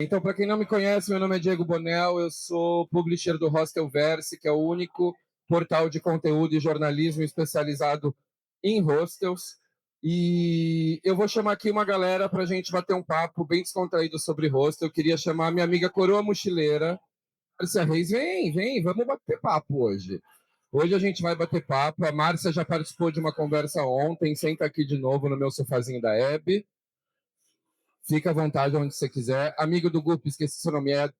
Então, para quem não me conhece, meu nome é Diego Bonel, eu sou publisher do Hostelverse, que é o único portal de conteúdo e jornalismo especializado em hostels. E eu vou chamar aqui uma galera para a gente bater um papo bem descontraído sobre hostel. Eu queria chamar minha amiga Coroa Mochileira, Márcia Reis. Vem, vamos bater papo hoje. Hoje a gente vai bater papo. A Márcia já participou de uma conversa ontem, senta aqui de novo no meu sofazinho da Hebe. Fica à vontade onde você quiser. Amigo do Gup, esqueci seu nome, é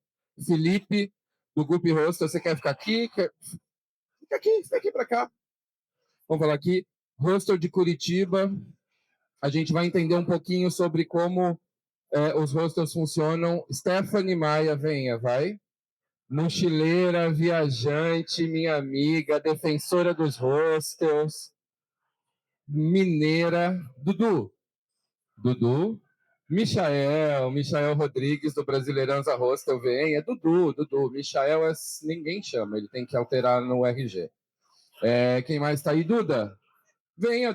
Felipe, do Gup Hostel. Você quer ficar aqui? Fica aqui para cá. Vamos falar aqui. Hostel de Curitiba. A gente vai entender um pouquinho sobre como os hostels funcionam. Stephanie Maia, venha, vai. Mochileira, viajante, minha amiga, defensora dos hostels, mineira. Dudu, Michael Rodrigues, do Brasileiranza Hostel, vem, é Dudu, Michael ninguém chama, ele tem que alterar no RG. Quem mais tá aí? Duda? Venha,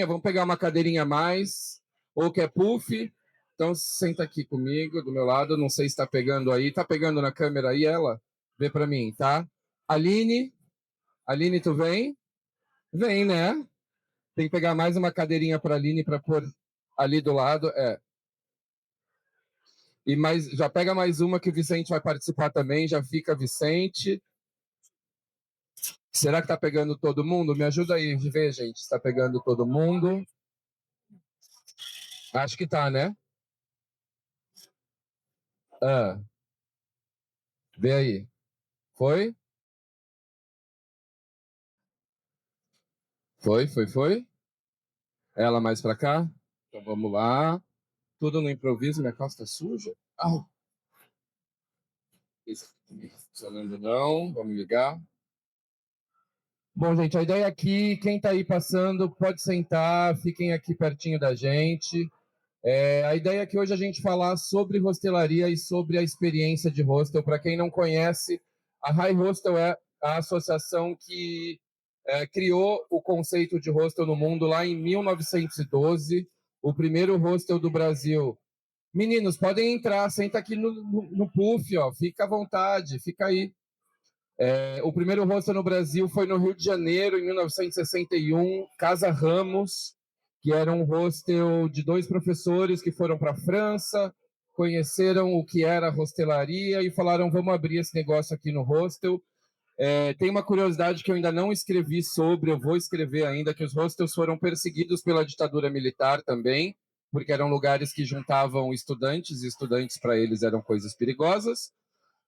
vamos pegar uma cadeirinha a mais, ou quer puff, então senta aqui comigo, do meu lado, não sei se tá pegando aí, tá pegando na câmera aí ela? Vê pra mim, tá? Aline, tu vem? Vem, né? Tem que pegar mais uma cadeirinha pra Aline pra pôr ali do lado, já pega mais uma que o Vicente vai participar também, já fica Vicente. Será que tá pegando todo mundo? Me ajuda aí de ver, gente, se tá pegando todo mundo. Acho que tá, né? Vê aí. Foi? Foi? Ela mais pra cá? Então vamos lá. Tudo no improviso, minha calça tá suja? Isso aqui funcionando não, vamos ligar. Bom, gente, a ideia aqui, quem tá aí passando, pode sentar, fiquem aqui pertinho da gente. A ideia é que hoje a gente falar sobre hostelaria e sobre a experiência de hostel. Para quem não conhece, a High Hostel é a associação que criou o conceito de hostel no mundo lá em 1912, o primeiro hostel do Brasil. Meninos, podem entrar, senta aqui no puff, ó, fica à vontade, fica aí. O primeiro hostel no Brasil foi no Rio de Janeiro, em 1961, Casa Ramos, que era um hostel de dois professores que foram para a França, conheceram o que era hostelaria e falaram, vamos abrir esse negócio aqui no hostel. Tem uma curiosidade que eu ainda não escrevi sobre, eu vou escrever ainda, que os hostels foram perseguidos pela ditadura militar também, porque eram lugares que juntavam estudantes, e estudantes para eles eram coisas perigosas.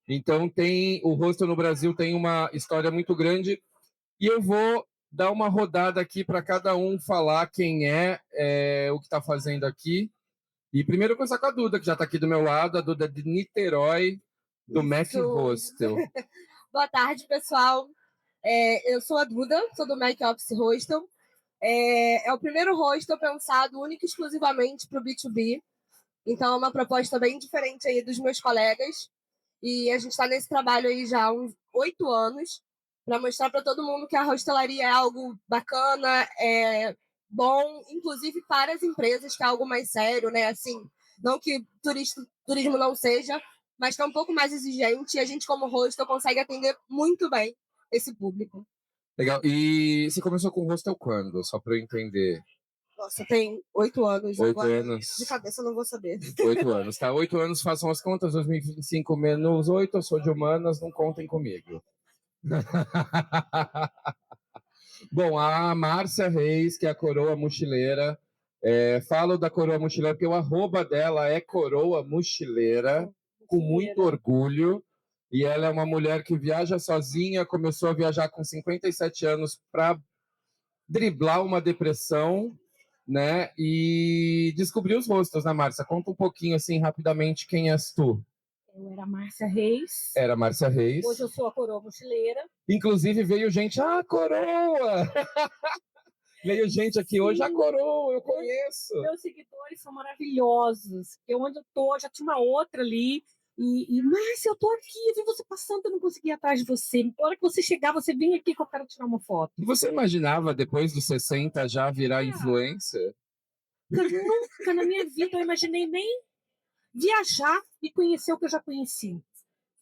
Então o hostel no Brasil tem uma história muito grande e eu vou dar uma rodada aqui para cada um falar quem o que está fazendo aqui. E primeiro começar com a Duda, que já está aqui do meu lado, a Duda de Niterói, do Mac Hostel. Boa tarde, pessoal. Eu sou a Duda, sou do Mac Office Hostel. É o primeiro hostel pensado único e exclusivamente para o B2B. Então, é uma proposta bem diferente aí dos meus colegas. E a gente está nesse trabalho aí já há uns 8 anos para mostrar para todo mundo que a hostelaria é algo bacana, bom, inclusive para as empresas, que é algo mais sério, né? Assim, não que turismo não seja, mas que é um pouco mais exigente e a gente, como hostel, consegue atender muito bem esse público. Legal. E você começou com hostel quando? Só para eu entender. Nossa, tem 8 anos. 8 anos. De cabeça eu não vou saber. 8 anos, tá? 8 anos, façam as contas, 2025 menos 8, eu sou de humanas, não contem comigo. Bom, a Márcia Reis, que é a Coroa Mochileira, falo da Coroa Mochileira porque o arroba dela é Coroa Mochileira, com muito orgulho, e ela é uma mulher que viaja sozinha, começou a viajar com 57 anos para driblar uma depressão, né, e descobriu os rostos, né, Márcia? Conta um pouquinho, assim, rapidamente, quem és tu? Eu era Márcia Reis. Era Márcia Reis. Hoje eu sou a Coroa Mochileira. Inclusive veio gente, Coroa! Veio gente aqui hoje, a Coroa, eu conheço. Meus seguidores são maravilhosos. Onde eu tô, já tinha uma outra ali. Márcia, eu tô aqui, eu vi você passando, eu não consegui ir atrás de você. Na hora que você chegar, você vem aqui que eu quero tirar uma foto. Você imaginava, depois dos 60, já virar influencer? Nunca na minha vida eu imaginei nem viajar e conhecer o que eu já conheci.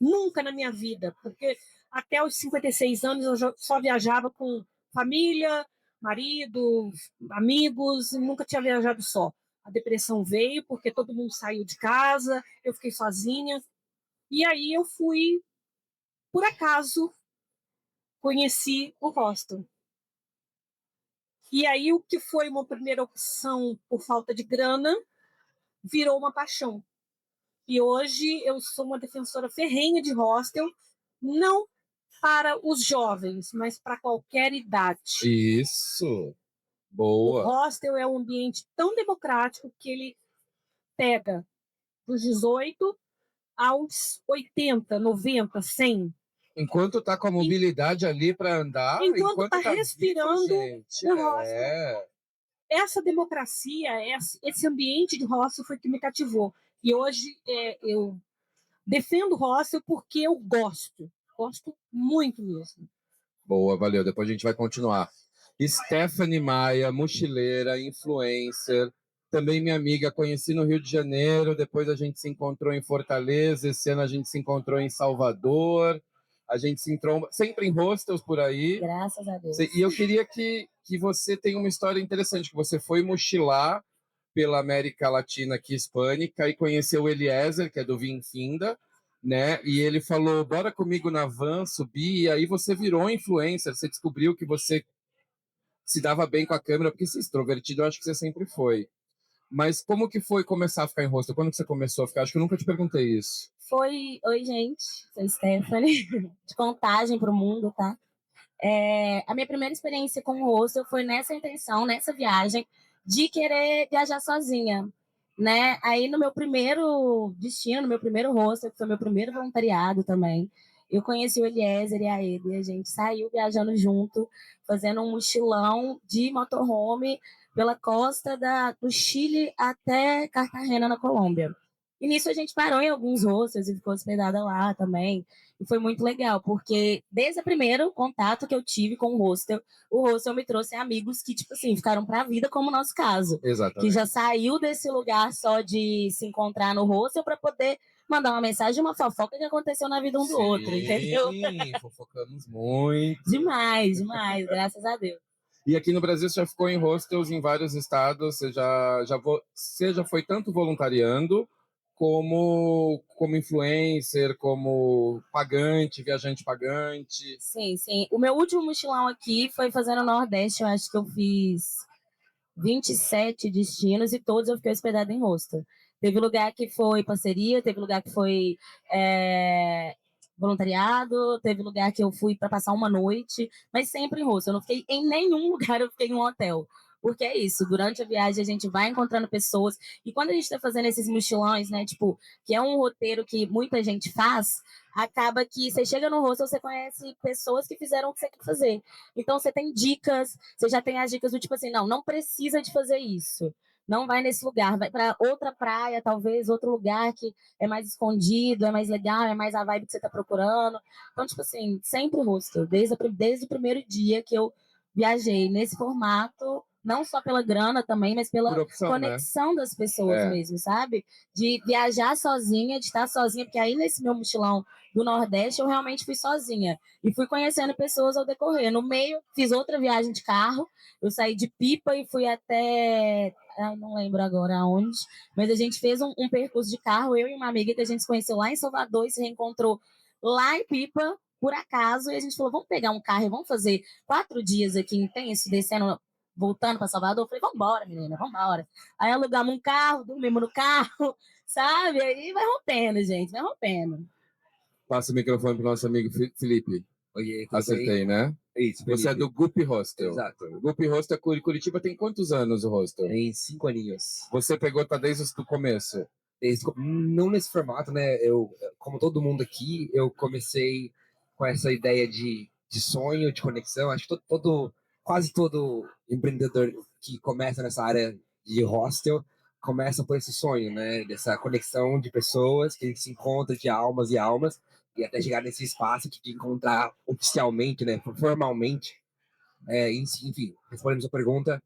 Nunca na minha vida, porque até os 56 anos eu só viajava com família, marido, amigos, e nunca tinha viajado só. A depressão veio porque todo mundo saiu de casa, eu fiquei sozinha. E aí eu fui, por acaso, conheci o hostel. E aí o que foi uma primeira opção por falta de grana virou uma paixão. E hoje eu sou uma defensora ferrenha de hostel, não para os jovens, mas para qualquer idade. Isso, O boa. hostel é um ambiente tão democrático que ele pega dos 18 aos 80, 90, 100. Enquanto tá com a mobilidade ali para andar, Enquanto enquanto está tá respirando vivo, gente, o hostel. Essa democracia, esse ambiente de hostel foi que me cativou. E hoje eu defendo o hostel porque eu gosto. Gosto muito mesmo. Boa, valeu. Depois a gente vai continuar. Stephanie Maia, mochileira, influencer, também minha amiga, conheci no Rio de Janeiro, depois a gente se encontrou em Fortaleza, esse ano a gente se encontrou em Salvador, a gente se encontrou sempre em hostels por aí. Graças a Deus. E eu queria que você tenha uma história interessante, que você foi mochilar pela América Latina aqui hispânica e conheceu o Eliezer, que é do Vinfinda, né? E ele falou: bora comigo na van, subir, e aí você virou influencer, você descobriu que você se dava bem com a câmera, porque se extrovertido eu acho que você sempre foi. Mas como que foi começar a ficar em hostel? Quando que você começou a ficar? Acho que eu nunca te perguntei isso. Oi, gente, sou Stephanie, de Contagem para o Mundo, tá? A minha primeira experiência com o hostel foi nessa intenção, nessa viagem, de querer viajar sozinha, né? Aí no meu primeiro destino, no meu primeiro hostel, que foi meu primeiro voluntariado também, eu conheci o Eliezer e a Ede, e a gente saiu viajando junto, fazendo um mochilão de motorhome pela costa do Chile até Cartagena, na Colômbia. E nisso a gente parou em alguns hostels e ficou hospedada lá também. E foi muito legal, porque desde o primeiro contato que eu tive com o hostel me trouxe amigos que, tipo assim, ficaram pra vida, como o nosso caso. Exatamente. Que já saiu desse lugar só de se encontrar no hostel para poder mandar uma mensagem, uma fofoca que aconteceu na vida um do outro, entendeu? Sim, fofocamos muito. Demais, graças a Deus. E aqui no Brasil você já ficou em hostels em vários estados, você já foi tanto voluntariando como influencer, como pagante, viajante pagante. Sim, sim. O meu último mochilão aqui foi fazendo o Nordeste, eu acho que eu fiz 27 destinos e todos eu fiquei hospedada em hostel. Teve lugar que foi parceria, teve lugar que foi voluntariado, teve lugar que eu fui para passar uma noite, mas sempre em hostel. Eu não fiquei em nenhum lugar, eu fiquei em um hotel. Porque é isso, durante a viagem a gente vai encontrando pessoas, e quando a gente está fazendo esses mochilões, né, tipo, que é um roteiro que muita gente faz, acaba que você chega no hostel, você conhece pessoas que fizeram o que você quer fazer. Então você tem dicas, você já tem as dicas do tipo assim, não precisa de fazer isso. Não vai nesse lugar, vai para outra praia, talvez, outro lugar que é mais escondido, é mais legal, é mais a vibe que você está procurando. Então, tipo assim, sempre hostel, desde o primeiro dia que eu viajei nesse formato, não só pela grana também, mas pela opção, conexão, né, das pessoas mesmo, sabe? De viajar sozinha, de estar sozinha, porque aí nesse meu mochilão do Nordeste eu realmente fui sozinha e fui conhecendo pessoas ao decorrer. No meio, fiz outra viagem de carro, eu saí de Pipa e fui até, não lembro agora aonde, mas a gente fez um percurso de carro, eu e uma amiga que a gente se conheceu lá em Salvador e se reencontrou lá em Pipa, por acaso, e a gente falou, vamos pegar um carro e vamos fazer 4 dias aqui intenso, descendo, voltando para Salvador. Eu falei, vambora, menina, vambora. Aí alugamos um carro, dormimos no carro, sabe? Aí vai rompendo, gente, vai rompendo. Passa o microfone para o nosso amigo Felipe. Oi, Acertei, né? Isso, Felipe. Você é do Gup Hostel. Exato. Gup Hostel Curitiba tem quantos anos o hostel? Tem 5 aninhos. Você pegou, tá desde o começo? Não nesse formato, né? Eu, como todo mundo aqui, eu comecei com essa ideia de sonho, de conexão. Acho que quase todo empreendedor que começa nessa área de hostel começa por esse sonho, né? Dessa conexão de pessoas que a gente se encontra de almas e almas e até chegar nesse espaço de encontrar oficialmente, né? Formalmente. Enfim, respondendo a sua pergunta,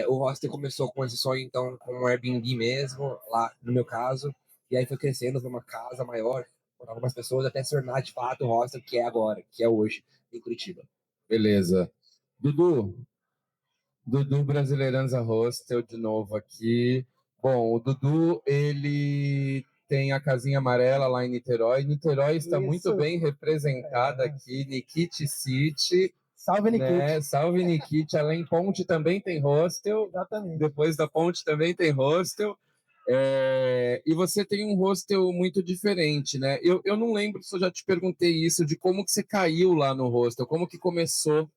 o hostel começou com esse sonho, então, com o Airbnb mesmo, lá no meu caso, E aí foi crescendo numa casa maior, com algumas pessoas, até se tornar de fato o hostel que é agora, que é hoje, em Curitiba. Beleza. Dudu Brasileiranza Hostel, de novo aqui. Bom, o Dudu, ele tem a casinha amarela lá em Niterói. Niterói está muito bem representada aqui. Nikit City. Salve, Nikit. Né? Salve, Nikit. Além Ponte também tem hostel. Exatamente. Depois da Ponte também tem hostel. E você tem um hostel muito diferente, né? Eu não lembro se eu já te perguntei isso, de como que você caiu lá no hostel, como que começou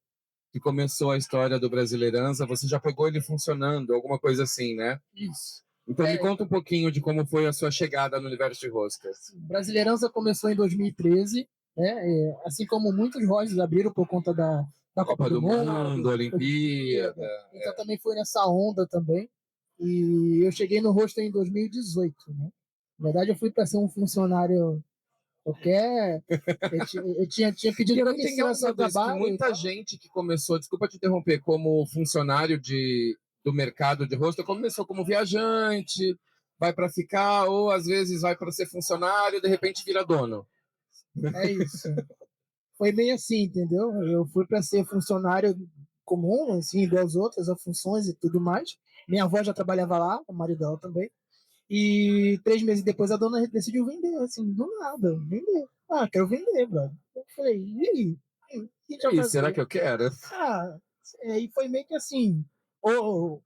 a história do Brasileiranza. Você já pegou ele funcionando, alguma coisa assim, né? Isso. Então me conta um pouquinho de como foi a sua chegada no universo de hostels. Brasileirança começou em 2013, né? Assim como muitos hostels abriram por conta da Copa do Mundo, Olimpíada. Então também foi nessa onda também. E eu cheguei no hostel em 2018, né? Na verdade, eu fui para ser um funcionário qualquer. Eu tinha pedido Eu não demissão entendi do trabalho. muita gente que começou, desculpa te interromper, como funcionário do mercado de hostel, começou como viajante, vai para ficar, ou às vezes vai para ser funcionário, de repente vira dono. É isso. Foi meio assim, entendeu? Eu fui para ser funcionário comum, assim, igual as outras, as funções e tudo mais. Minha avó já trabalhava lá, o marido dela também. E 3 meses depois a dona decidiu vender, assim, do nada, vender. Ah, quero vender, brother. Eu falei, e aí? Será que eu quero? E foi meio que assim, ou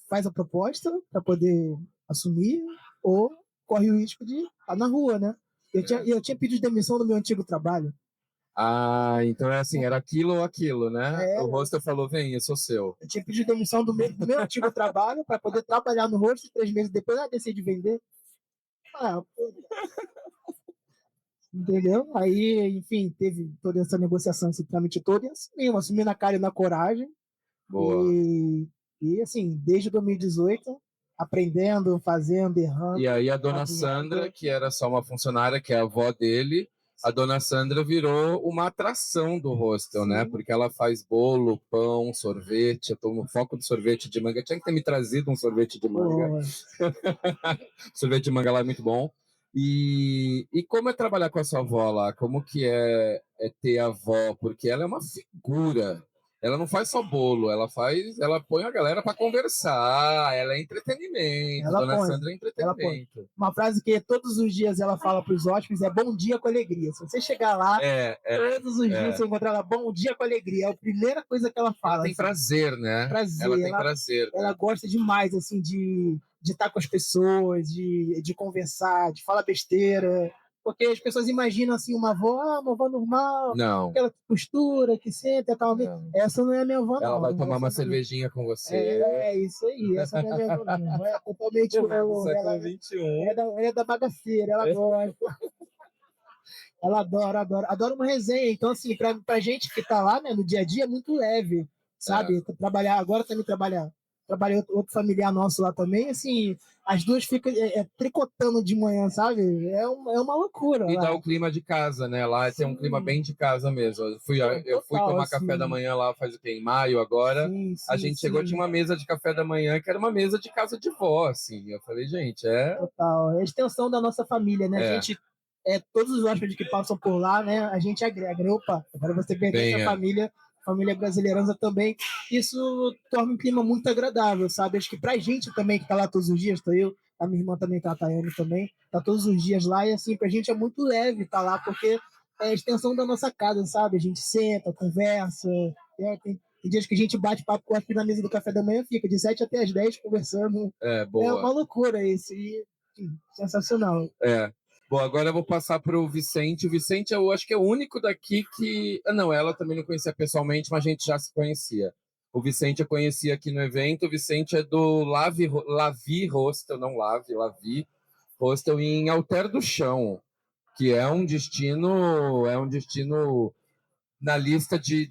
faz a proposta para poder assumir, ou corre o risco de estar na rua, né? Eu tinha pedido demissão do meu antigo trabalho. Então é assim, era aquilo ou aquilo, né? O hostel falou, vem, eu sou seu. Eu tinha pedido demissão do meu antigo trabalho para poder trabalhar no hostel. 3 meses depois, decidi vender. Entendeu? Aí, enfim, teve toda essa negociação, esse trâmite todo, e assumi na cara e na coragem. Boa. E assim, desde 2018, aprendendo, fazendo, errando. E aí a dona Sandra, que era só uma funcionária, que é a avó dele, a dona Sandra virou uma atração do hostel, né? Porque ela faz bolo, pão, sorvete. Eu tô no foco do sorvete de manga. Tinha que ter me trazido um sorvete de manga. Sorvete de manga lá é muito bom. E como é trabalhar com a sua avó lá? Como que é ter a avó? Porque ela é uma figura. Ela não faz só bolo, ela põe a galera para conversar, ela é entretenimento. Dona Sandra é entretenimento. Uma frase que todos os dias ela fala para os hóspedes é bom dia com alegria. Se você chegar lá, todos os dias você encontrar ela, bom dia com alegria. É a primeira coisa que ela fala. Ela tem prazer, né? Ela tem prazer. Ela gosta demais, assim, de estar com as pessoas, de conversar, de falar besteira. Porque as pessoas imaginam assim uma avó normal, não. Aquela que costura, que senta, tal. Essa não é a minha avó, não. Ela vai tomar uma cervejinha com você. É isso aí, essa não é a minha avó, não. É totalmente século XXI. É da bagaceira, ela gosta. Ela adora uma resenha. Então, assim, pra gente que tá lá, né, no dia a dia, é muito leve, sabe? Trabalhar, agora também trabalhei outro familiar nosso lá também, assim, as duas ficam tricotando de manhã, sabe? É uma loucura. E lá. dá o clima de casa, né? Lá tem um clima bem de casa mesmo. Eu fui tomar café da manhã lá faz o quê? Em maio agora. A gente chegou, tinha uma mesa de café da manhã que era uma mesa de casa de vó, assim. Eu falei, gente, Total. É a extensão da nossa família, né? A gente, todos os hóspedes que passam por lá, né? A gente agrega, né? Opa, agora você pertence à família brasileirança também, isso torna um clima muito agradável, sabe? Acho que pra gente também, que tá lá todos os dias, tô eu, a minha irmã também tá, a Tayane também, tá todos os dias lá, e assim, pra gente é muito leve tá lá, porque é a extensão da nossa casa, sabe? A gente senta, conversa, tem dias que a gente bate papo com a na mesa do café da manhã, fica de 7 até as 10 conversando. Boa. É uma loucura isso, e sensacional. Bom, agora eu vou passar para o Vicente. O Vicente, eu acho que é o único daqui que... Não, ela também não conhecia pessoalmente, mas a gente já se conhecia. O Vicente eu conhecia aqui no evento. O Vicente é do Lavi Hostel, não Lavi Hostel em Alter do Chão, que é um destino na lista de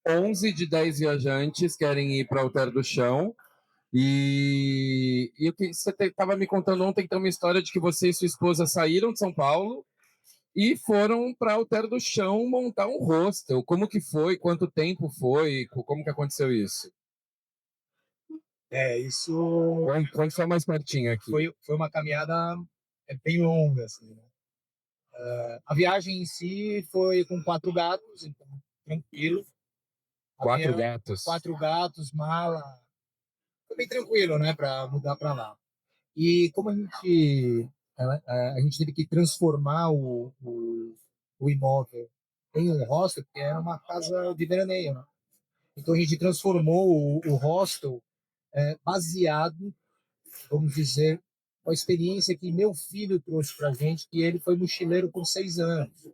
11 de 10 viajantes querem ir para Alter do Chão. E o que você estava me contando ontem, tem uma história de que você e sua esposa saíram de São Paulo e foram para Alter do Chão montar um hostel. Como que foi? Quanto tempo foi? Como que aconteceu isso? Isso Quando foi mais pertinho aqui? foi uma caminhada é bem longa, assim, né? A viagem em si foi com 4 gatos, então tranquilo. 4 gatos, mala. Foi bem tranquilo, né, para mudar para lá. E como a gente teve que transformar o imóvel em um hostel, porque era uma casa de veraneio, né? Então a gente transformou o hostel baseado, vamos dizer, com a experiência que meu filho trouxe para a gente, que ele foi mochileiro por 6 anos.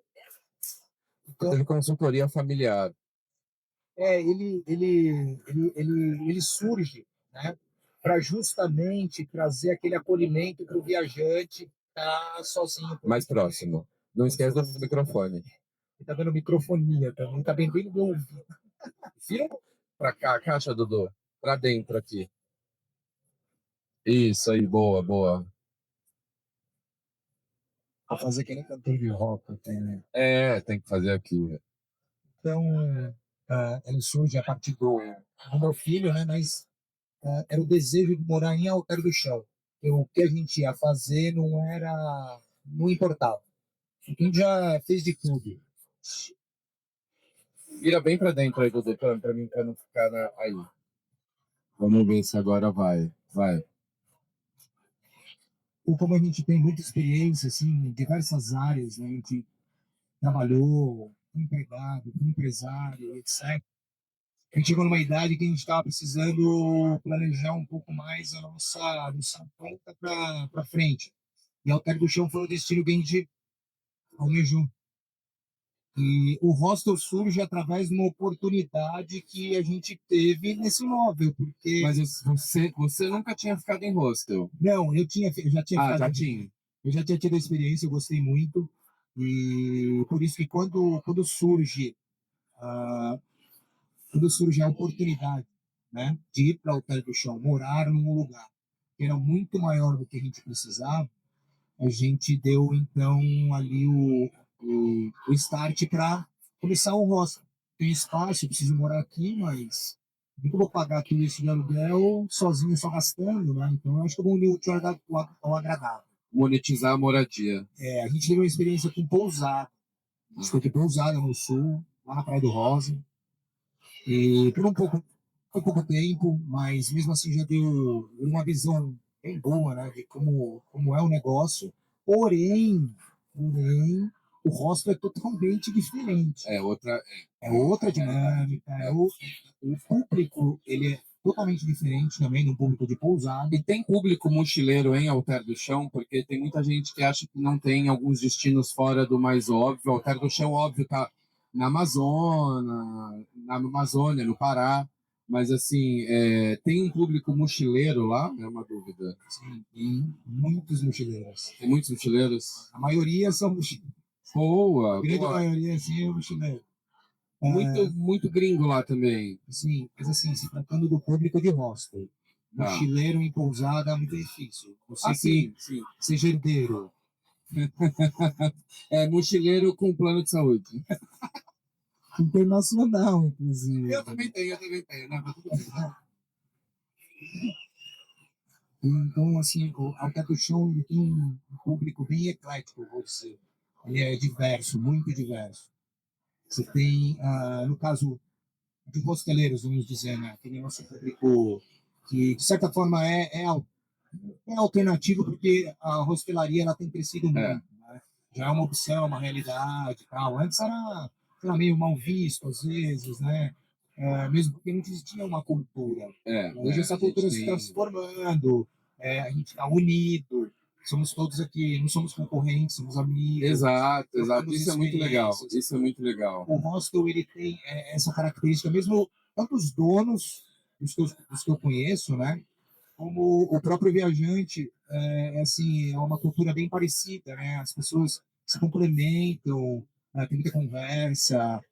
Então, teve consultoria familiar. Ele surge, né, para justamente trazer aquele acolhimento para o viajante que está sozinho. Mais próximo. Não esquece do microfone. Está dando microfonia também, está bem no meu ouvido. Vira para cá, a caixa, Dudu. Para dentro aqui. Isso aí, boa, boa. Vou fazer que nem cantor de rock, né? Tem que fazer aqui. Então, ele surge a partir do meu filho, né? Mas era o desejo de morar em Alter do Chão. O que a gente ia fazer não importava. A gente já fez de tudo. Vira bem para dentro aí, Dudu, para mim, para não ficar aí. Vamos ver se agora vai. Vai. Como a gente tem muita experiência assim, em diversas áreas, né? A gente trabalhou com empregado, com empresário, etc. A gente chegou numa idade que a gente estava precisando planejar um pouco mais a nossa conta para frente. E Alter do Chão foi o destino que a gente almejou. E o hostel surge através de uma oportunidade que a gente teve nesse imóvel, porque... Mas você nunca tinha ficado em hostel? Não, eu já tinha ficado. Já tinha? Eu já tinha tido a experiência, eu gostei muito. E por isso que quando surge a oportunidade, né, de ir para o Alter do Chão, morar num lugar que era muito maior do que a gente precisava, a gente deu então ali o start para começar o hostel. Tem espaço, eu preciso morar aqui, mas como que eu vou pagar tudo isso de aluguel sozinho, só gastando, né? Então eu acho que eu vou unir o útil ao agradável. Monetizar a moradia. A gente teve uma experiência com pousada. A gente foi ter pousada no sul, lá na Praia do Rosa. E foi pouco tempo, mas mesmo assim já deu uma visão bem boa, né, de como é o negócio. Porém, o hostel é totalmente diferente. É outra dinâmica. O público ele é totalmente diferente também do público de pousada. E tem público mochileiro em Alter do Chão, porque tem muita gente que acha que não tem alguns destinos fora do mais óbvio. Alter do Chão, óbvio, tá na Amazônia, no Pará. Mas, assim, tem um público mochileiro lá? É uma dúvida. Sim, tem muitos mochileiros. Tem muitos mochileiros? A maioria são mochileiros. Boa! A grande maioria, sim, é mochileiro. Muito gringo lá também. Sim, mas assim, se tratando do público de hostel, mochileiro em pousada é muito difícil. Você sim. seja herdeiro. Mochileiro com plano de saúde. Internacional, inclusive. Eu também tenho. Não, tudo bem. Então, assim, o Alter do Chão tem um público bem eclético, vou dizer. Ele é diverso, muito diverso. Você tem, no caso de hosteleiros, vamos dizer, né? Tem o nosso público que, de certa forma, é alternativo, porque a hostelaria ela tem crescido muito. Né? Já é uma opção, uma realidade. Tal. Antes era meio mal visto, às vezes, né? Mesmo porque não existia uma cultura. Hoje essa cultura está se formando, a gente está unido. Somos todos aqui, não somos concorrentes, somos amigos. Exato. Isso é muito legal. O hostel ele tem essa característica, mesmo tanto os donos, os que eu conheço, né, como o próprio viajante, assim, é uma cultura bem parecida, né? As pessoas se complementam, tem muita conversa,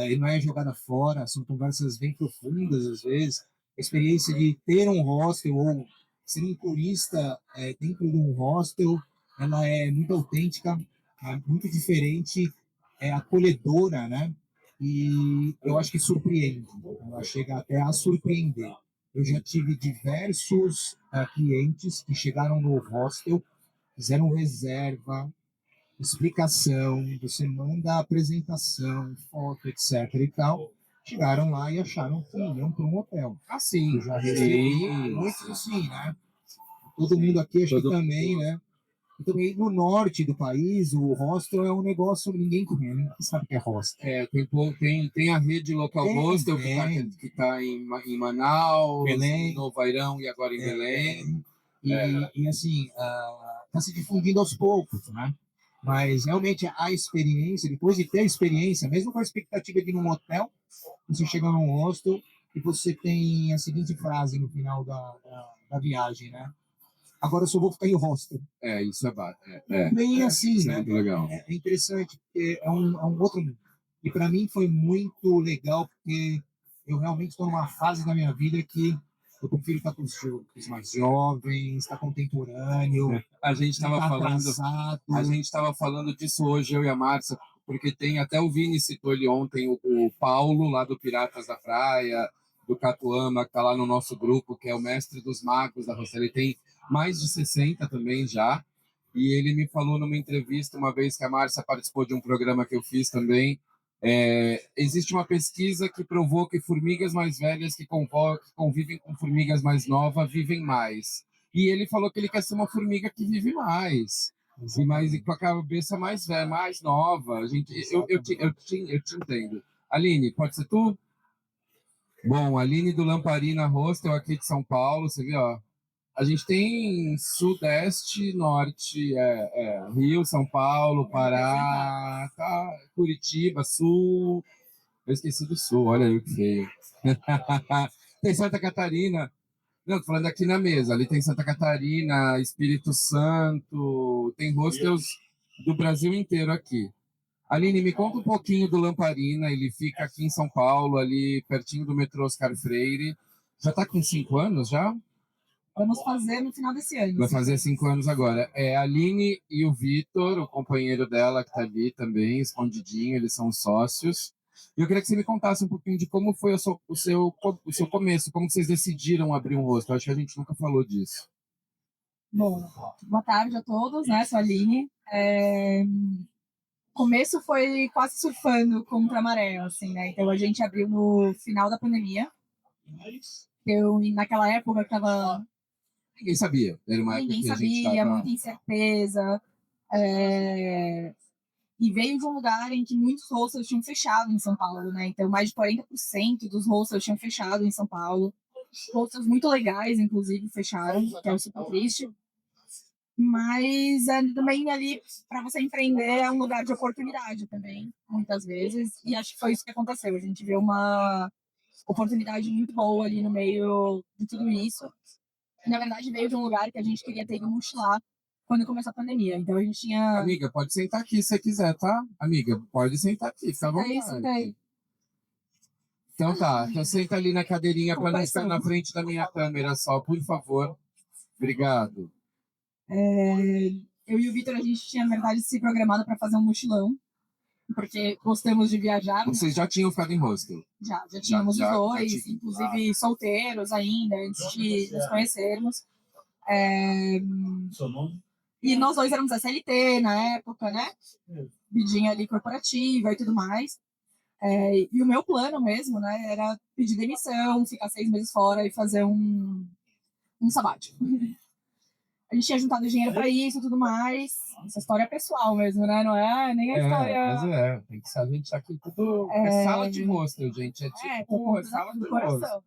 e não é jogada fora, são conversas bem profundas às vezes. A experiência de ter um hostel ou ser um turista dentro de um hostel, ela é muito autêntica, muito diferente, acolhedora, né? E eu acho que surpreende, ela chega até a surpreender. Eu já tive diversos clientes que chegaram no hostel fizeram reserva, explicação, você manda a apresentação, foto, etc e tal. Chegaram lá e acharam que iam para um hotel. Assim, Eu já recebi muitos assim, né? Todo mundo aqui, acho que também, né? Então, no norte do país, o hostel é um negócio que ninguém conhece, ninguém sabe o que é hostel. Tem a rede local hostel que tá em Manaus, Belém. em Novo Airão e agora em Belém. E assim, está se difundindo aos poucos, né? Mas realmente a experiência, depois de ter a experiência, mesmo com a expectativa de ir num hotel, você chega num hostel e você tem a seguinte frase no final da viagem, né? Agora eu só vou ficar em hostel. Isso Bem assim, isso né? É muito legal. É interessante, porque é um outro mundo. E para mim foi muito legal, porque eu realmente estou numa fase da minha vida que eu prefiro estar com os mais jovens, estar contemporâneo. A gente estava falando disso hoje, eu e a Márcia, porque tem até o Vini citou ele ontem, o Paulo, lá do Piratas da Praia, do Catuama, que está lá no nosso grupo, que é o mestre dos magos da Roça. Ele tem mais de 60 também já. E ele me falou numa entrevista, uma vez que a Márcia participou de um programa que eu fiz também, existe uma pesquisa que provou que formigas mais velhas que convivem com formigas mais novas vivem mais. E ele falou que ele quer ser uma formiga que vive mais. E com a cabeça mais velha, mais nova. Eu te entendo. Aline, pode ser tu? Bom, Aline do Lamparina Hostel aqui de São Paulo, você viu, ó. A gente tem Sudeste, Norte, Rio, São Paulo, Pará, Curitiba, Sul. Eu esqueci do Sul, olha aí o que feio. Tem Santa Catarina. Não, tô falando aqui na mesa. Ali tem Santa Catarina, Espírito Santo, tem hostels do Brasil inteiro aqui. Aline, me conta um pouquinho do Lamparina. Ele fica aqui em São Paulo, ali pertinho do metrô Oscar Freire. Já está com 5 anos já? Vamos fazer no final desse ano. Vai fazer 5 anos agora. A Aline e o Vitor, o companheiro dela, que está ali também, escondidinho, eles são sócios. E eu queria que você me contasse um pouquinho de como foi o seu começo, como vocês decidiram abrir um hostel. Acho que a gente nunca falou disso. Bom, boa tarde a todos, né? Sou a Aline. O começo foi quase surfando contra a maré, assim, né? Então a gente abriu no final da pandemia. Naquela época estava... Ninguém sabia. Era uma época que a gente tava... muita incerteza. E veio de um lugar em que muitos hostels tinham fechado em São Paulo, né? Então, mais de 40% dos hostels tinham fechado em São Paulo. Hostels muito legais, inclusive, fecharam, que é super triste. Mas também ali, para você empreender, é um lugar de oportunidade também, muitas vezes. E acho que foi isso que aconteceu. A gente viu uma oportunidade muito boa ali no meio de tudo isso. Na verdade, veio de um lugar que a gente queria ter ido mochilar quando começou a pandemia. Então, a gente tinha... Amiga, pode sentar aqui se você quiser, tá? Amiga, pode sentar aqui, fica à vontade. Sentei. Então tá, então senta ali na cadeirinha para não ficar na frente da minha câmera só, por favor. Obrigado. Eu e o Vitor, a gente tinha, na verdade, se programado para fazer um mochilão, porque gostamos de viajar. Vocês já tinham ficado em hostel? Já tínhamos os dois, inclusive solteiros ainda, antes de nos conhecermos. Seu nome? E nós dois éramos SLT na época, né? Vidinha ali corporativa e tudo mais. E o meu plano mesmo, né, era pedir demissão, ficar 6 meses fora e fazer um sabático. A gente tinha juntado dinheiro para isso e tudo mais. Essa história é pessoal mesmo, né? Não é nem a história... Mas tem que saber, a gente tá aqui tudo... É sala de hostel, gente. É sala de hostel.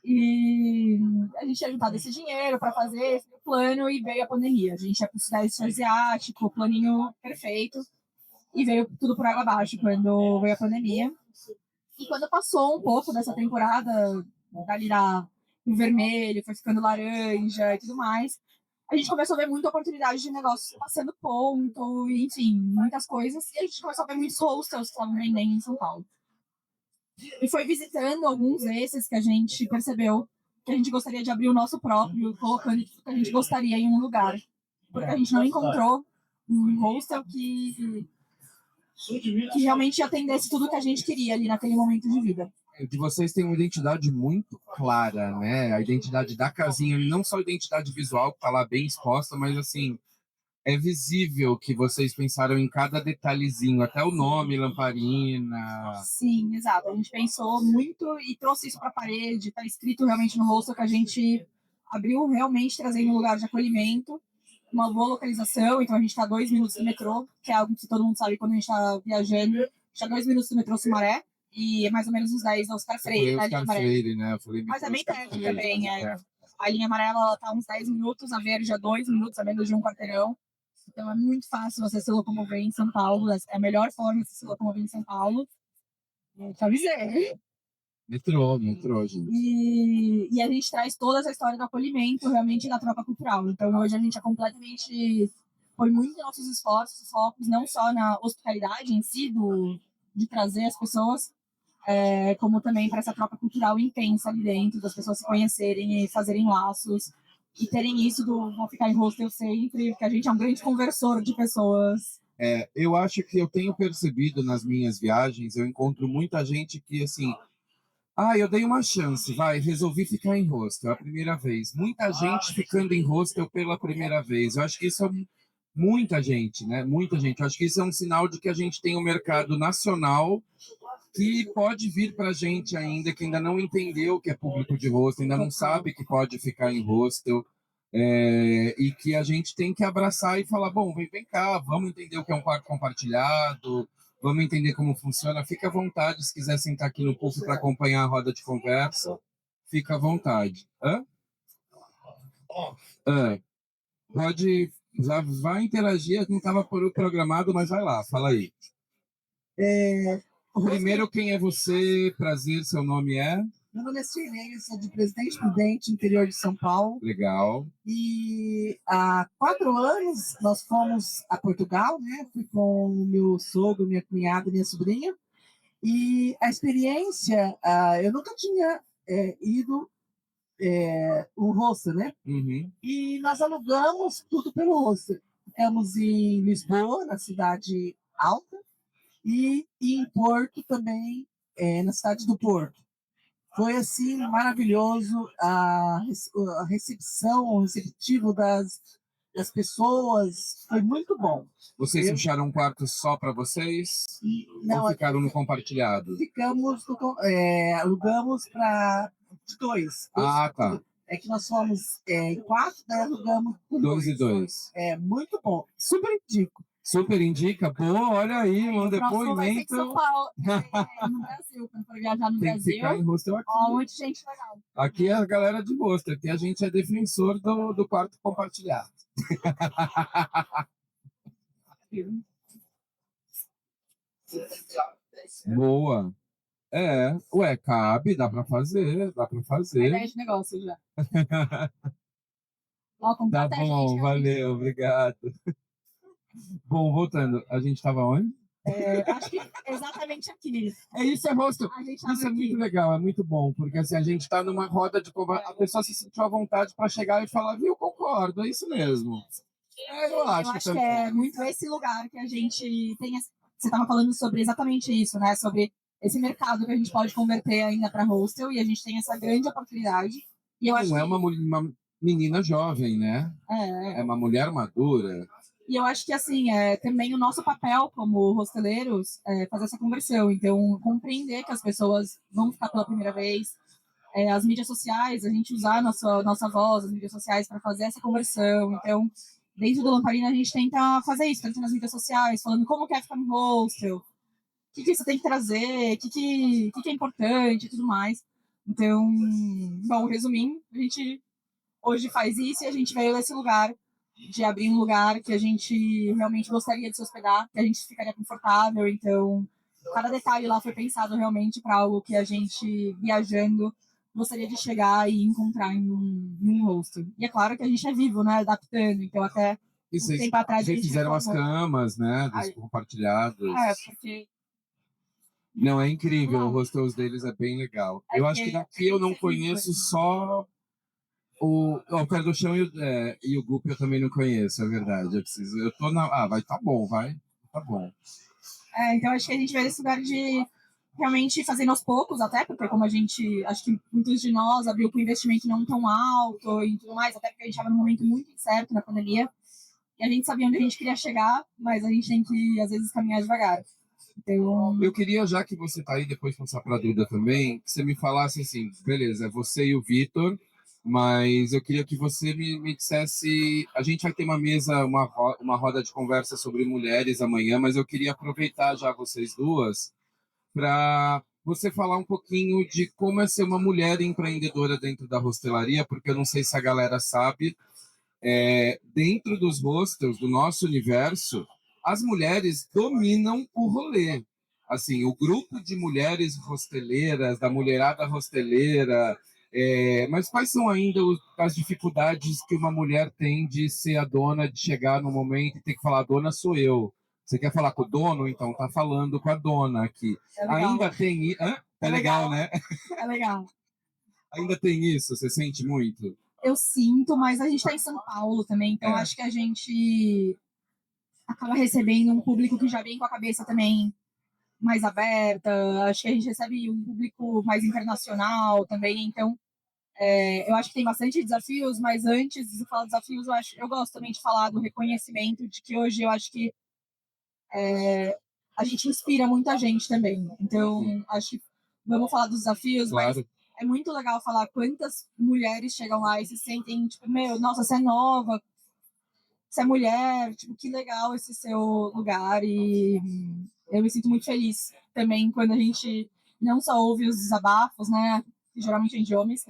E a gente tinha juntado esse dinheiro para fazer esse plano e veio a pandemia. A gente ia para o Sudeste Asiático, planinho perfeito. E veio tudo por água abaixo quando veio a pandemia. E quando passou um pouco dessa temporada, dali no vermelho, foi ficando laranja e tudo mais, a gente começou a ver muita oportunidade de negócio passando ponto, e, enfim, muitas coisas. E a gente começou a ver muitos hostels que estavam vendendo em São Paulo. E foi visitando alguns desses que a gente percebeu que a gente gostaria de abrir o nosso próprio, colocando tudo que a gente gostaria em um lugar. Porque a gente não encontrou um hostel que realmente atendesse tudo que a gente queria ali naquele momento de vida. De vocês tem uma identidade muito clara, né? A identidade da casinha, não só a identidade visual, que tá lá bem exposta, mas assim, é visível que vocês pensaram em cada detalhezinho, até o nome, lamparina. Sim, exato. A gente pensou muito e trouxe isso para a parede. Está escrito realmente no rosto que a gente abriu realmente trazendo um lugar de acolhimento, uma boa localização. Então a gente está a 2 minutos do metrô, que é algo que todo mundo sabe quando a gente está viajando. A gente está a 2 minutos do metrô Sumaré e é mais ou menos uns 10 da Oscar Freire. Oscar Freire, né? Eu falei, mas é bem perto Freire. também. A linha amarela está uns 10 minutos, a verde a 2 minutos, a menos de um quarteirão. Então é muito fácil você se locomover em São Paulo. É a melhor forma de se locomover em São Paulo. Eu te avisei. Metrô, gente. E a gente traz toda essa história do acolhimento, realmente, da troca cultural. Então hoje a gente é completamente... Foi muito nossos esforços, focos, não só na hospitalidade em si, de trazer as pessoas, como também para essa troca cultural intensa ali dentro, das pessoas se conhecerem e fazerem laços. E terem isso do vão ficar em hostel sempre, porque a gente é um grande conversor de pessoas. Eu acho que eu tenho percebido nas minhas viagens, eu encontro muita gente que, assim, eu dei uma chance, resolvi ficar em hostel a primeira vez. Muita gente ficando em hostel pela primeira vez. Eu acho que isso é muita gente, né? Muita gente. Eu acho que isso é um sinal de que a gente tem um mercado nacional que pode vir para a gente ainda, que ainda não entendeu que é público de hostel, ainda não sabe que pode ficar em hostel, e que a gente tem que abraçar e falar, bom, vem cá, vamos entender o que é um quarto compartilhado, vamos entender como funciona, fica à vontade, se quiser sentar aqui no púlpito para acompanhar a roda de conversa, fica à vontade. Pode, já vai interagir, não estava programado, mas vai lá, fala aí. Primeiro, quem é você? Prazer, seu nome é? Meu nome é Sirene, sou de Presidente Prudente, interior de São Paulo. Legal. E há 4 anos nós fomos a Portugal, né? Fui com o meu sogro, minha cunhada, minha sobrinha. E a experiência, eu nunca tinha ido o hostel, né? Uhum. E nós alugamos tudo pelo hostel. Ficamos em Lisboa, na cidade alta, e em Porto também, na cidade do Porto. Foi, assim, maravilhoso a recepção, o receptivo das pessoas. Foi muito bom. Vocês fecharam um quarto só para vocês? Não, ou ficaram no compartilhado? Alugamos para 2. Tá. É que nós fomos em 4, daí alugamos 2 e 2. É muito bom. Super indico. Super indica? Boa, olha aí, um depoimento. Vai ser em São Paulo, no Brasil, quando for viajar no Tem Brasil. que ficar em hostel aqui. Muita gente legal. Aqui é a galera de hostel, aqui a gente é defensor do quarto compartilhado. Boa. Cabe, dá para fazer. Ideia de negócio já. Tá bom, valeu, obrigado. Bom, voltando, a gente estava onde? Acho que exatamente aqui. Isso é hostel. Isso é muito legal, é muito bom, porque assim, a gente está numa roda de conversa, a pessoa se sentiu à vontade para chegar e falar, viu, concordo, é isso mesmo. Eu acho que é muito esse lugar que a gente tem. Você estava falando sobre exatamente isso, né? Sobre esse mercado que a gente pode converter ainda para hostel, e a gente tem essa grande oportunidade. E eu acho não é uma menina jovem, né? É uma mulher madura. E eu acho que, assim, também o nosso papel como hosteleiros é fazer essa conversão. Então, compreender que as pessoas vão ficar pela primeira vez. As mídias sociais, a gente usar a nossa voz, as mídias sociais, para fazer essa conversão. Então, dentro do Lamparina, a gente tenta fazer isso, tanto nas mídias sociais, falando como quer ficar no hostel, o que você tem que trazer, o que é importante e tudo mais. Então, bom, resumindo, a gente hoje faz isso e a gente veio nesse lugar de abrir um lugar que a gente realmente gostaria de se hospedar, que a gente ficaria confortável. Então, cada detalhe lá foi pensado realmente para algo que a gente, viajando, gostaria de chegar e encontrar em um hostel. E é claro que a gente é vivo, né? Adaptando. Então, até um tempo atrás... Vocês fizeram as camas, né? Dos compartilhados. Porque... Não, é incrível. O hostels deles é bem legal. Eu acho que daqui eu não conheço só... O Pé do Chão e o Gup eu também não conheço, é verdade. Eu tô na... tá bom. Então acho que a gente vai nesse lugar de realmente fazendo aos poucos, até porque como a gente, acho que muitos de nós abriu com investimento não tão alto e tudo mais, até porque a gente estava num momento muito incerto na pandemia. E a gente sabia onde a gente queria chegar, mas a gente tem que, às vezes, caminhar devagar. Então, Eu queria, já que você está aí, depois passar para a Duda também, que você me falasse assim, beleza, é você e o Vitor, mas eu queria que você me dissesse, a gente vai ter uma mesa, uma roda de conversa sobre mulheres amanhã, mas eu queria aproveitar já vocês duas para você falar um pouquinho de como é ser uma mulher empreendedora dentro da hostelaria, porque eu não sei se a galera sabe, dentro dos hostels, do nosso universo, as mulheres dominam o rolê. Assim, o grupo de mulheres hosteleiras, da mulherada hosteleira, mas quais são ainda as dificuldades que uma mulher tem de ser a dona, de chegar no momento e ter que falar, a dona sou eu. Você quer falar com o dono? Então tá falando com a dona aqui. Ainda tem... Hã? É legal, né? é legal. Ainda tem isso? Você sente muito? Eu sinto, mas a gente está em São Paulo também, então acho que a gente acaba recebendo um público que já vem com a cabeça também mais aberta. Acho que a gente recebe um público mais internacional também, então eu acho que tem bastante desafios, mas antes de falar desafios, eu gosto também de falar do reconhecimento, de que hoje eu acho que a gente inspira muita gente também. Então, acho que vamos falar dos desafios, Claro. mas é muito legal falar quantas mulheres chegam lá e se sentem, tipo, meu, nossa, você é nova, você é mulher, tipo, que legal esse seu lugar. E eu me sinto muito feliz também quando a gente não só ouve os desabafos, né, que geralmente vem de homens,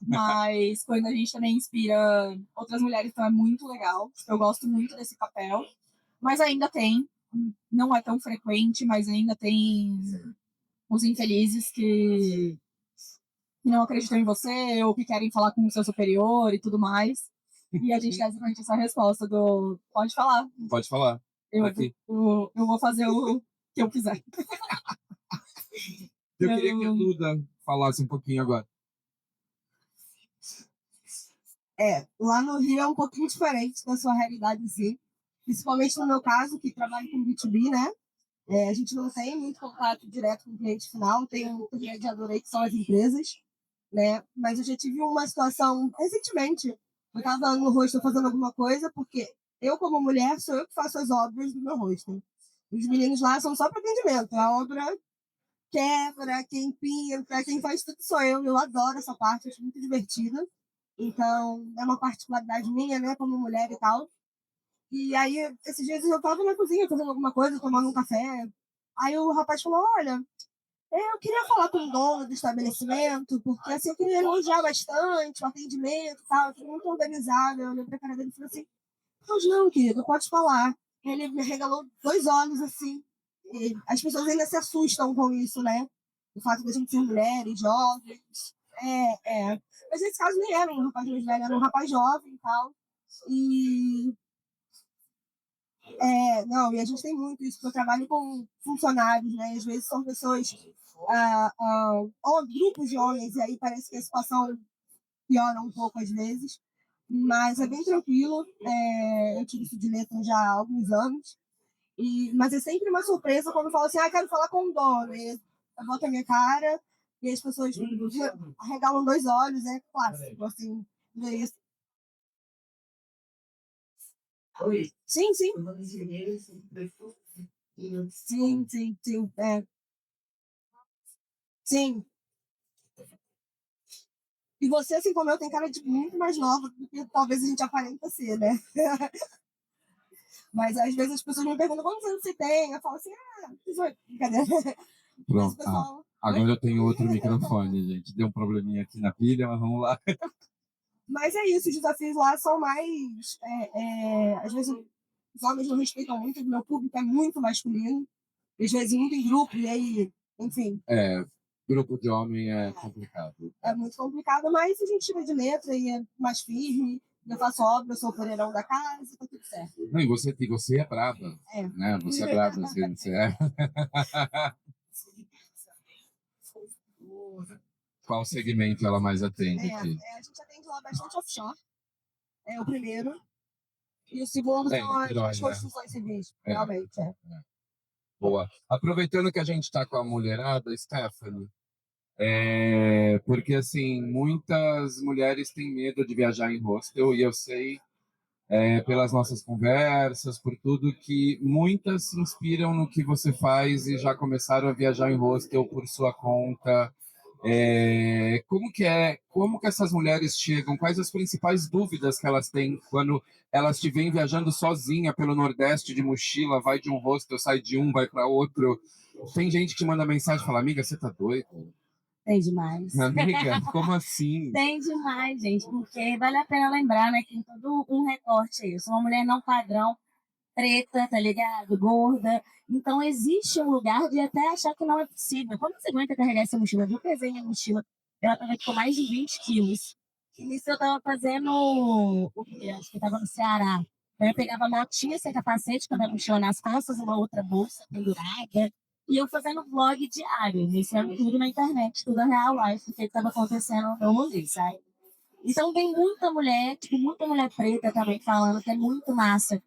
mas quando a gente também inspira outras mulheres, então é muito legal. Eu gosto muito desse papel, mas ainda tem, não é tão frequente, mas ainda tem os infelizes que não acreditam em você ou que querem falar com o seu superior e tudo mais. E a gente dá exatamente essa resposta do pode falar. Pode falar. Eu vou fazer o que eu quiser. Eu queria que a Duda falasse um pouquinho agora. Lá no Rio é um pouquinho diferente da sua realidade, sim. Principalmente no meu caso, que trabalho com B2B, né? A gente não tem muito contato direto com o cliente final, tem um intermediador aí que são as empresas, né? Mas eu já tive uma situação recentemente. Eu estava no hostel fazendo alguma coisa, porque eu, como mulher, sou eu que faço as obras do meu hostel. Os meninos lá são só para atendimento. A obra quebra, quem pinta, quem faz tudo sou eu. Eu adoro essa parte, acho muito divertida. Então, é uma particularidade minha, né, como mulher e tal. E aí, esses dias eu estava na cozinha fazendo alguma coisa, tomando um café. Aí o rapaz falou: Olha, eu queria falar com o dono do estabelecimento, porque assim, eu queria elogiar bastante o atendimento e tal, tudo muito organizado. Eu olhei pra cara dele e falei assim: Pois não, querido, pode falar. Ele me regalou 2 olhos assim. E as pessoas ainda se assustam com isso, né? O fato de a gente ser mulheres, jovens. Mas nesse caso nem era um rapaz mais velho, era um rapaz jovem e tal. E não, e a gente tem muito isso, porque eu trabalho com funcionários, né? Às vezes são pessoas, ou grupos de homens, e aí parece que a situação piora um pouco às vezes, mas é bem tranquilo. Eu tive isso de letra já há alguns anos, mas é sempre uma surpresa quando eu falo assim: quero falar com o dono. E eu boto a minha cara, e as pessoas arregalam 2 olhos, é clássico, assim, ver isso. Sim, sim. Sim, sim, sim. Sim. E você, assim como eu, tem cara de muito mais nova do que talvez a gente aparenta ser, né? Mas às vezes as pessoas me perguntam quantos anos você tem. Eu falo assim: 18. Brincadeira. Pronto. Pessoal... Agora eu tenho outro microfone, gente. Deu um probleminha aqui na pilha, mas vamos lá. Mas é isso, os desafios lá são mais. Às vezes os homens não respeitam muito, o meu público é muito masculino, às vezes muito em grupo, e aí, enfim. Grupo de homem é complicado. É muito complicado, mas a gente tira de letra e é mais firme. Eu faço obra, eu sou o poreirão da casa, tá tudo certo. Não, e você é brava. Né? Você é brava, você é. Qual segmento ela mais atende aqui? A gente atende lá bastante offshore. É o primeiro. E o segundo são as construções civis, realmente. Boa. Aproveitando que a gente está com a mulherada, Stephanie, porque assim, muitas mulheres têm medo de viajar em hostel, e eu sei pelas nossas conversas, por tudo que muitas se inspiram no que você faz e já começaram a viajar em hostel por sua conta. Como que essas mulheres chegam? Quais as principais dúvidas que elas têm quando elas te veem viajando sozinha pelo Nordeste de mochila, vai de um hostel, sai de um, vai para outro? Tem gente que manda mensagem e fala, amiga, você tá doida? Tem demais. Amiga, como assim? Tem demais, gente, porque vale a pena lembrar, né, que tem todo um recorte aí. Eu sou uma mulher não padrão, preta, tá ligado? Gorda. Então existe um lugar de até achar que não é possível. Como você aguenta carregar essa mochila? Eu pesei minha mochila, ela tava com mais de 20 quilos. E isso eu tava fazendo o quê? Acho que eu tava no Ceará. Então eu pegava a motinha sem capacete, com a mochila nas costas, uma outra bolsa pendurada. E eu fazendo vlog diário, iniciando tudo na internet, tudo a real life, o que estava acontecendo no meu mundo, sabe? Então tem muita mulher, tipo, muita mulher preta também falando que é muito massa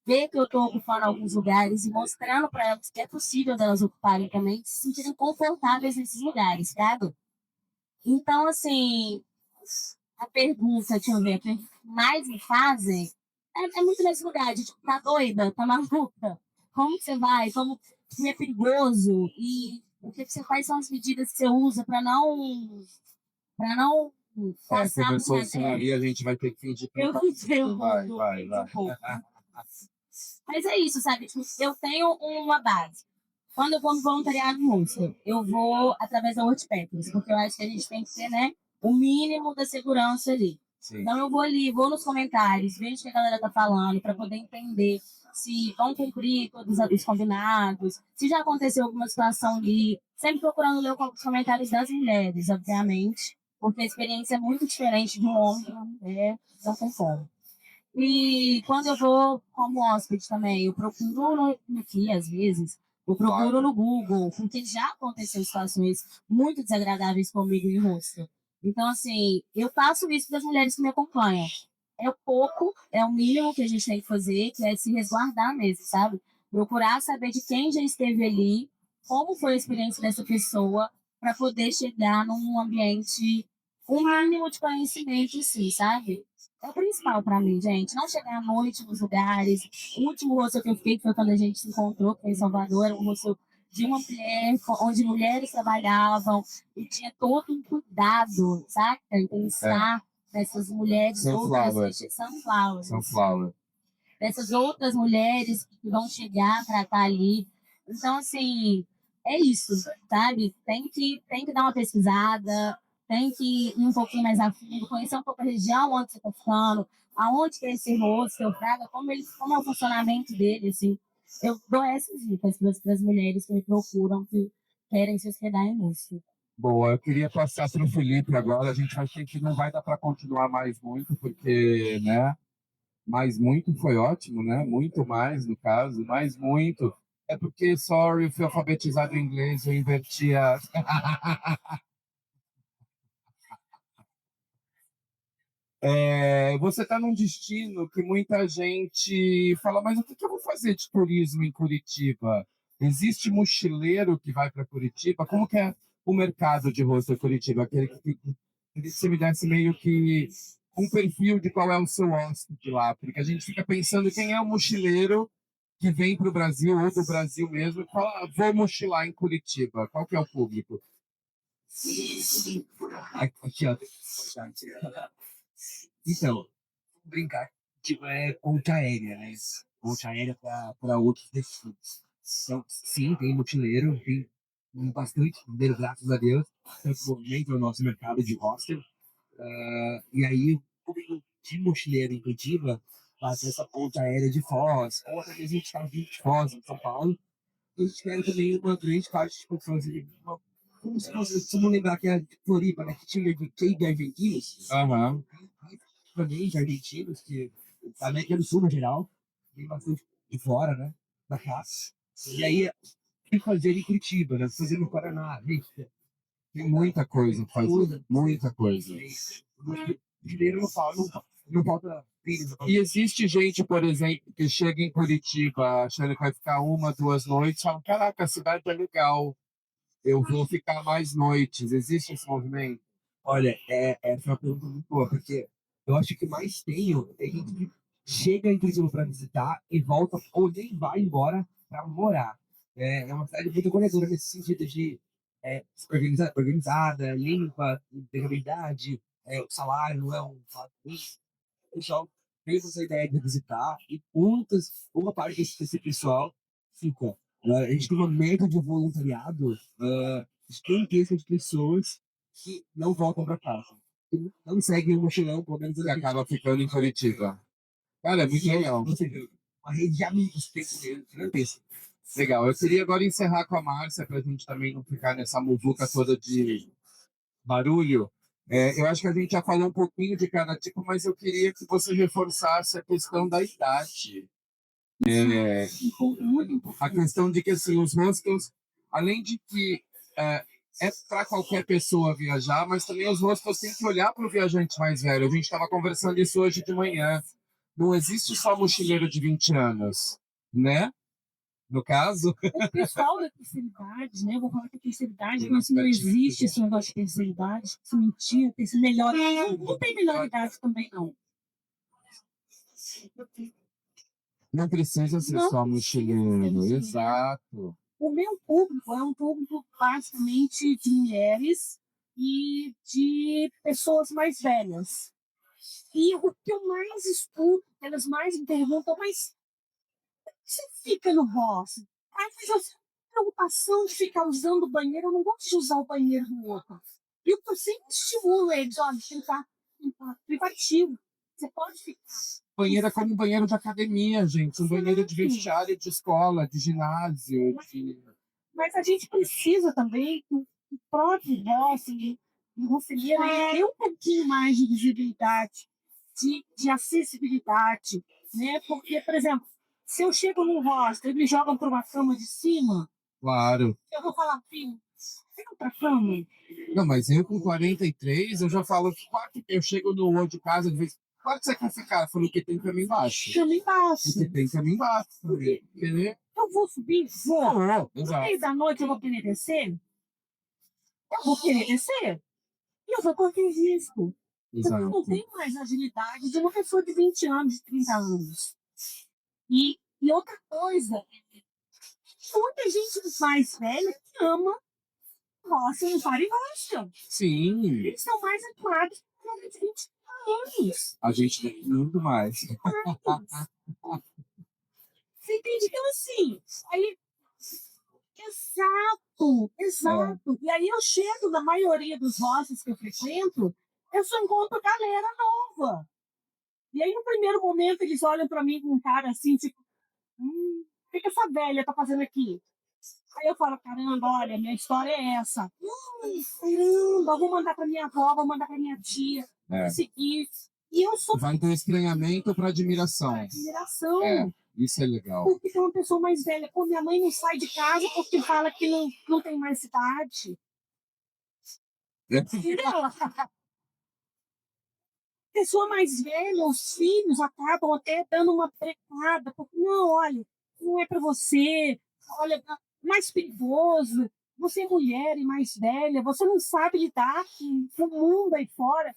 ver que eu estou ocupando alguns lugares e mostrando para elas que é possível delas ocuparem também, se sentirem confortáveis nesses lugares, sabe? Então, assim, a pergunta, deixa eu ver, a que mais me fazem é muito nesse lugar de, tipo, tá doida, tá maluca? Como que você vai? Como que é perigoso? E o que você faz são as medidas que você usa para não passar Começou por o cenário e a gente vai ter que fingir que não tá. Vai. Mas é isso, sabe? Tipo, eu tenho uma base. Quando eu vou no voluntariado música, eu vou através da WordPackers, porque eu acho que a gente tem que ter, né, o mínimo da segurança ali. Sim. Então eu vou ali, vou nos comentários, vejo o que a galera tá falando, para poder entender se vão cumprir todos os combinados, se já aconteceu alguma situação ali, sempre procurando ler os comentários das mulheres, obviamente, porque a experiência é muito diferente de um homem e uma mulher, não tem como. E quando eu vou como hóspede também, eu procuro aqui, às vezes, eu procuro no Google, porque já aconteceu situações muito desagradáveis comigo em rosto. Então, assim, eu faço isso das mulheres que me acompanham. É pouco, é o mínimo que a gente tem que fazer, que é se resguardar mesmo, sabe? Procurar saber de quem já esteve ali, como foi a experiência dessa pessoa, para poder chegar num ambiente, um mínimo de conhecimento, sim, sabe? É o principal para mim, gente. Não chegar à noite nos lugares. O último hostel que eu fiquei foi quando a gente se encontrou, que foi em Salvador, era um hostel de uma mulher, onde mulheres trabalhavam, e tinha todo um cuidado, saca? Em pensar nessas mulheres outras, Sunflower. dessas outras mulheres que vão chegar para estar ali. Então, assim, é isso, sabe? Tem que dar uma pesquisada, tem que ir um pouquinho mais a fundo, conhecer um pouco a região onde você está ficando, aonde que é esse hostel, fraga, como é o funcionamento dele, assim. Eu dou essas dicas para as mulheres que me procuram, que querem se hospedar em hostel. Boa, eu queria passar para o Felipe agora. A gente vai ter que não vai dar para continuar mais muito, porque, né? Mais muito foi ótimo, né? Muito mais, no caso, mais muito. É porque, sorry, eu fui alfabetizado em inglês, eu inverti a. Você está num destino que muita gente fala, mas o que eu vou fazer de turismo em Curitiba? Existe mochileiro que vai para Curitiba? Como que é o mercado de hostel em Curitiba? Aquele que você me desse meio que um perfil de qual é o seu hóspede lá, porque a gente fica pensando quem é o mochileiro que vem para o Brasil ou do Brasil mesmo e fala, vou mochilar em Curitiba. Qual que é o público? Aqui, ó. Então, vamos brincar. Tipo, é ponte aérea, né? Ponte aérea para outros destinos. Então, sim, tem mochileiro, tem bastante mochileiro, graças a Deus. Tanto movimento no nosso mercado de hostel. E aí, o público de mochileiro em Curitiba faz essa ponte aérea de Foz, ou até mesmo a gente está vindo de Foz, em São Paulo. E a gente quer também uma grande parte de pessoas, como se fosse, vamos lembrar que é de Floripa, né? Que tinha de argentinos. Aham. Também de argentinos, que a América do Sul, no geral, tem bastante de fora, né? Da casa. E aí, tem que fazer em Curitiba, né? Fazer no Paraná, gente. Tem muita coisa, faz muita coisa. Dinheiro não falta trilhos. E existe gente, por exemplo, que chega em Curitiba achando que vai ficar 1, 2 noites, fala, caraca, a cidade é legal, eu vou ficar mais noites. Existe esse movimento? Olha, essa é uma pergunta muito boa, porque eu acho que mais tem gente chega, inclusive, para visitar e volta ou nem vai embora para morar. É uma cidade muito acolhedora nesse sentido de organizada, limpa, empregabilidade, o salário não é um salário ruim. O pessoal fez essa ideia de visitar e uma parte desse pessoal fica. A gente tem uma mega de voluntariado gigantesca de pessoas que não voltam para casa. Que não seguem o mochilão, pelo menos Que acaba ficando em Curitiba. Cara, é muito legal. uma rede de amigos que tem gigantesca. Legal. Eu queria agora encerrar com a Márcia, para a gente também não ficar nessa muvuca toda de barulho. Eu acho que a gente já falou um pouquinho de cada tipo, mas eu queria que você reforçasse a questão da idade. A questão de que assim, os hostels, além de que é para qualquer pessoa viajar, mas também os hostels têm que olhar para o viajante mais velho. A gente estava conversando isso hoje de manhã. Não existe só mochileiro de 20 anos, né? No caso. O pessoal da terceira idade, né? Eu vou falar que a terceira idade, mas não existe esse negócio de terceira idade. Se mentir, terceira melhor. Não tem melhor idade também, não. Não precisa ser só mochileiro, exato. O meu público é um público basicamente de mulheres e de pessoas mais velhas. E o que eu mais escuto, elas mais me perguntam, mas você fica no hostel? Aí mas eu tenho preocupação de ficar usando o banheiro, eu não gosto de usar o banheiro do outro. E eu sempre estimulo eles, olha, tentar privativo. Você pode ficar. Banheiro é como um banheiro de academia, gente. Um banheiro de vestiário, de escola, de ginásio. Mas a gente precisa também que o próprio hostel de conselheiro tenha um pouquinho mais de visibilidade, de acessibilidade, né? Porque, por exemplo, se eu chego num hostel e me jogam para uma cama de cima, Claro. eu vou falar, filho, fica pra cama. Não, mas eu com 43, eu já falo, eu chego no outro de casa, de vez quanto você quer ficar? Eu falo que tem cama embaixo. Cama embaixo. Porque tem cama embaixo. Entendeu? Eu vou subir? Vou. No Exato. meio da noite eu vou querer descer? Eu vou querer descer. E eu vou correr risco. Exato. Eu não tenho mais agilidade de uma pessoa de 20 anos, de 30 anos. E outra coisa, muita gente mais velha que ama roça no par e roça. Sim. Eles são mais animados que de 20 anos. A gente tem muito mais. Você entende? Então, assim, aí. Exato. E aí eu chego na maioria dos hostels que eu frequento, eu só encontro galera nova. E aí, no primeiro momento, eles olham pra mim com um cara assim, tipo, o que essa velha tá fazendo aqui? Aí eu falo, caramba, olha, minha história é essa. Caramba, vou mandar pra minha avó, vou mandar pra minha tia, seguir. E eu sou. Vai ter estranhamento para admiração. Admiração. Isso é legal. Porque tem uma pessoa mais velha. Pô, minha mãe não sai de casa porque fala que não tem mais idade. Pessoa mais velha, os filhos acabam até dando uma brecada. Porque, não, olha, não é para você. Olha, mais perigoso. Você é mulher e mais velha. Você não sabe lidar com o mundo aí fora.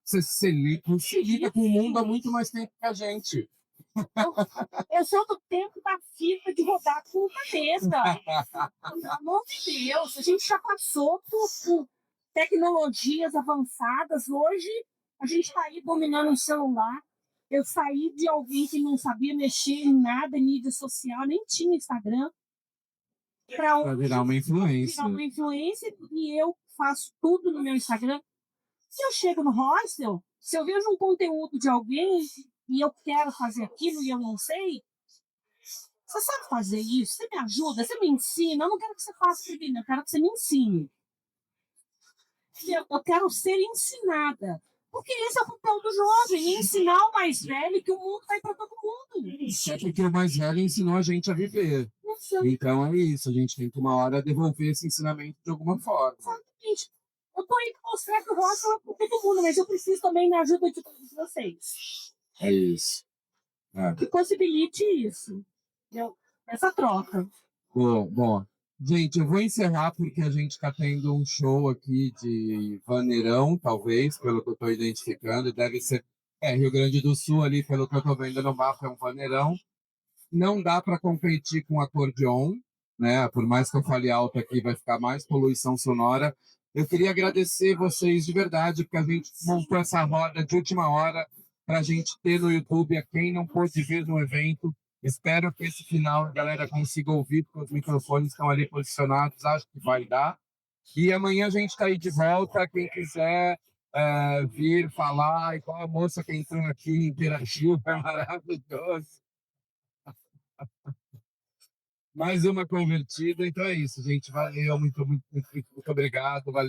Você se lida com o mundo há muito mais tempo que a gente. Eu sou do tempo da fita de rodar com cabeça. Pelo amor de Deus, a gente já passou por tecnologias avançadas. Hoje, a gente está aí dominando o celular. Eu saí de alguém que não sabia mexer em nada em mídia social, nem tinha Instagram. Para virar uma influência. Virar uma influência, e eu faço tudo no meu Instagram. Se eu chego no hostel, se eu vejo um conteúdo de alguém e eu quero fazer aquilo e eu não sei, você sabe fazer isso? Você me ajuda? Você me ensina? Eu não quero que você faça para mim, eu quero que você me ensine. Eu quero ser ensinada. Porque esse é o papel do jovem, ensinar o mais velho que o mundo vai para todo mundo. É porque o mais velho ensinou a gente a viver. Exato. Então é isso, a gente tem que uma hora devolver esse ensinamento de alguma forma. Exatamente. Eu estou aí para mostrar que eu gosto para todo mundo, mas eu preciso também da ajuda de todos vocês. É isso. Que possibilite isso. Entendeu? Essa troca. Bom. Gente, eu vou encerrar porque a gente está tendo um show aqui de vaneirão, talvez, pelo que eu estou identificando. Deve ser. Rio Grande do Sul, ali, pelo que eu estou vendo no mapa, é um vaneirão. Não dá para competir com acordeon, né? Por mais que eu fale alto aqui, vai ficar mais poluição sonora. Eu queria agradecer vocês de verdade, porque a gente montou essa roda de última hora para a gente ter no YouTube a quem não pôde vir no evento. Espero que esse final a galera consiga ouvir, porque os microfones estão ali posicionados, acho que vai dar. E amanhã a gente está aí de volta, quem quiser vir falar, igual a moça que entrou aqui, interagiu, é maravilhoso. Mais uma convertida, então é isso, gente. Valeu, muito obrigado. Valeu.